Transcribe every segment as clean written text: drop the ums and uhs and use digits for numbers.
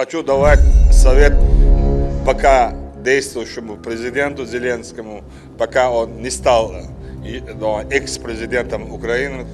Хочу давать совет пока действующему президенту Зеленскому, пока он не стал экс-президентом Украины.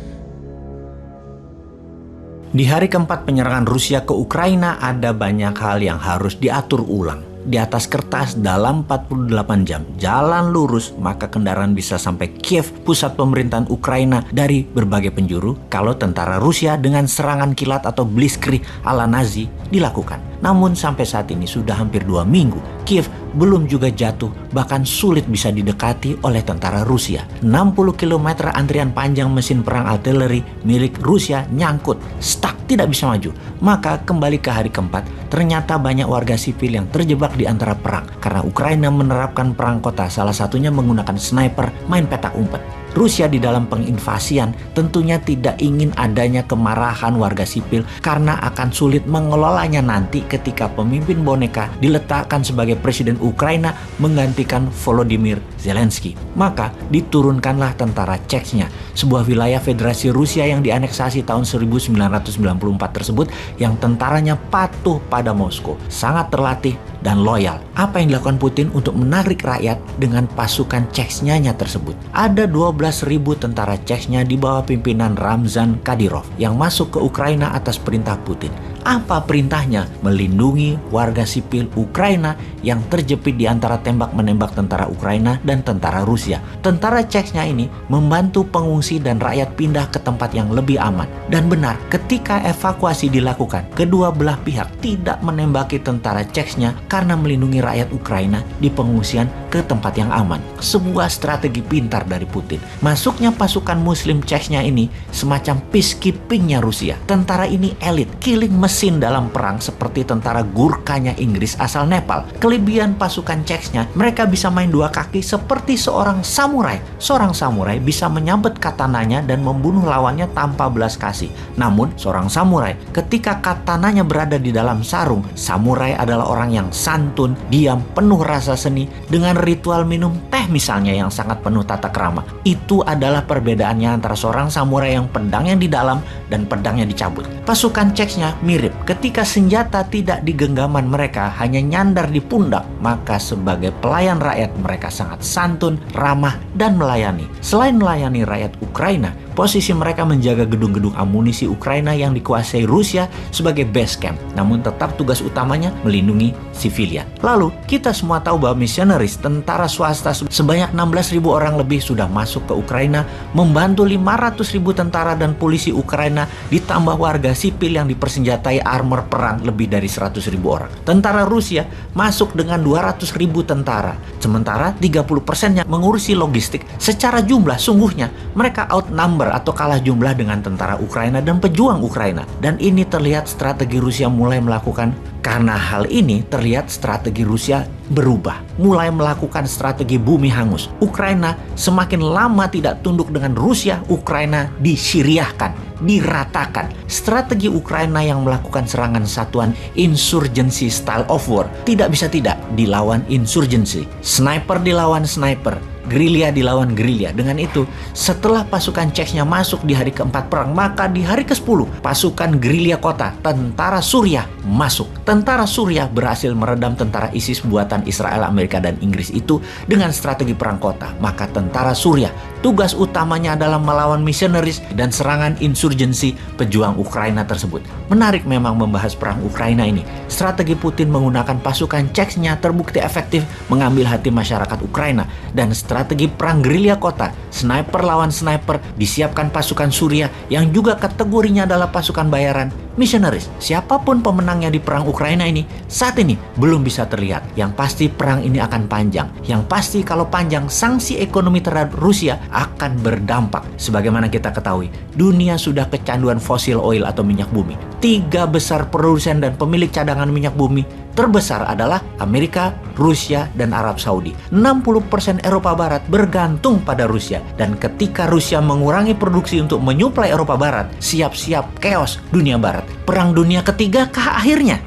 Di hari keempat penyerangan Rusia ke Ukraina ada banyak hal yang harus diatur ulang. Di atas kertas dalam 48 jam jalan lurus maka kendaraan bisa sampai Kiev, pusat pemerintahan Ukraina, dari berbagai penjuru kalau tentara Rusia dengan serangan kilat atau blitzkrieg ala Nazi dilakukan. Namun sampai saat ini sudah hampir 2 minggu Kiev belum juga jatuh, bahkan sulit bisa didekati oleh tentara Rusia. 60 km antrian panjang mesin perang artileri milik Rusia nyangkut, stuck, tidak bisa maju. Maka kembali ke hari keempat, ternyata banyak warga sipil yang terjebak di antara perang karena Ukraina menerapkan perang kota, salah satunya menggunakan sniper, main petak umpet. Rusia di dalam penginvasian tentunya tidak ingin adanya kemarahan warga sipil karena akan sulit mengelolanya nanti ketika pemimpin boneka diletakkan sebagai presiden Ukraina menggantikan Volodymyr Zelensky. Maka diturunkanlah tentara Chechnya, sebuah wilayah Federasi Rusia yang dianeksasi tahun 1994 tersebut, yang tentaranya patuh pada Moskow, sangat terlatih dan loyal. Apa yang dilakukan Putin untuk menarik rakyat dengan pasukan Chechnya tersebut? Ada 12.000 tentara Chechnya di bawah pimpinan Ramzan Kadyrov yang masuk ke Ukraina atas perintah Putin. Apa perintahnya? Melindungi warga sipil Ukraina yang terjepit di antara tembak-menembak tentara Ukraina dan tentara Rusia. Tentara Chechnya ini membantu pengungsi dan rakyat pindah ke tempat yang lebih aman. Dan benar, ketika evakuasi dilakukan, kedua belah pihak tidak menembaki tentara Chechnya karena melindungi rakyat Ukraina di pengungsian ke tempat yang aman. Sebuah strategi pintar dari Putin. Masuknya pasukan muslim Chechnya ini semacam peacekeepingnya Rusia. Tentara ini elit, killing mesin dalam perang seperti tentara Gurkhanya Inggris asal Nepal. Kelebihan pasukan Chechnya, mereka bisa main dua kaki seperti seorang samurai. Seorang samurai bisa menyabet katananya dan membunuh lawannya tanpa belas kasih. Namun, seorang samurai ketika katananya berada di dalam sarung, samurai adalah orang yang santun, diam, penuh rasa seni, dengan ritual minum teh misalnya yang sangat penuh tata krama. Itu adalah perbedaannya antara seorang samurai yang pedangnya di dalam dan pedangnya dicabut. Pasukan Chechnya mirip. Ketika senjata tidak di genggaman mereka, hanya nyandar di pundak, maka sebagai pelayan rakyat mereka sangat santun, ramah, dan melayani. Selain melayani rakyat Ukraina, posisi mereka menjaga gedung-gedung amunisi Ukraina yang dikuasai Rusia sebagai base camp. Namun tetap tugas utamanya melindungi sivilian. Lalu, kita semua tahu bahwa misionaris tentara swasta sebanyak 16.000 orang lebih sudah masuk ke Ukraina, membantu 500.000 tentara dan polisi Ukraina, ditambah warga sipil yang dipersenjatai armor perang lebih dari 100.000 orang. Tentara Rusia masuk dengan 200.000 tentara. Sementara 30%-nya mengurusi logistik. Secara jumlah, sungguhnya mereka outnumber atau kalah jumlah dengan tentara Ukraina dan pejuang Ukraina. Dan ini terlihat strategi Rusia mulai melakukan. Karena hal ini terlihat strategi Rusia berubah, mulai melakukan strategi bumi hangus. Ukraina semakin lama tidak tunduk dengan Rusia, Ukraina disyriahkan, diratakan. Strategi Ukraina yang melakukan serangan satuan insurgency style of war tidak bisa tidak dilawan insurgency. Sniper dilawan sniper, gerilya dilawan gerilya. Dengan itu, setelah pasukan Chechnya masuk di hari keempat perang, maka di hari ke-10 pasukan gerilya kota, tentara Suriah masuk. Tentara Suriah berhasil meredam tentara ISIS buatan Israel, Amerika, dan Inggris itu dengan strategi perang kota. Maka tentara Suriah tugas utamanya adalah melawan misionaris dan serangan insurgensi pejuang Ukraina tersebut. Menarik memang membahas perang Ukraina ini. Strategi Putin menggunakan pasukan Chechnya terbukti efektif mengambil hati masyarakat Ukraina, dan strategi perang gerilya kota, sniper lawan sniper, disiapkan pasukan Suriah yang juga kategorinya adalah pasukan bayaran misionaris. Siapapun pemenangnya di perang Ukraina ini saat ini belum bisa terlihat. Yang pasti perang ini akan panjang. Yang pasti kalau panjang, sanksi ekonomi terhadap Rusia akan berdampak. Sebagaimana kita ketahui, dunia sudah kecanduan fosil oil atau minyak bumi. 3 besar produsen dan pemilik cadangan minyak bumi terbesar adalah Amerika, Rusia, dan Arab Saudi. 60% Eropa Barat bergantung pada Rusia. Dan ketika Rusia mengurangi produksi untuk menyuplai Eropa Barat, siap-siap chaos dunia Barat. Perang dunia ketiga kah akhirnya?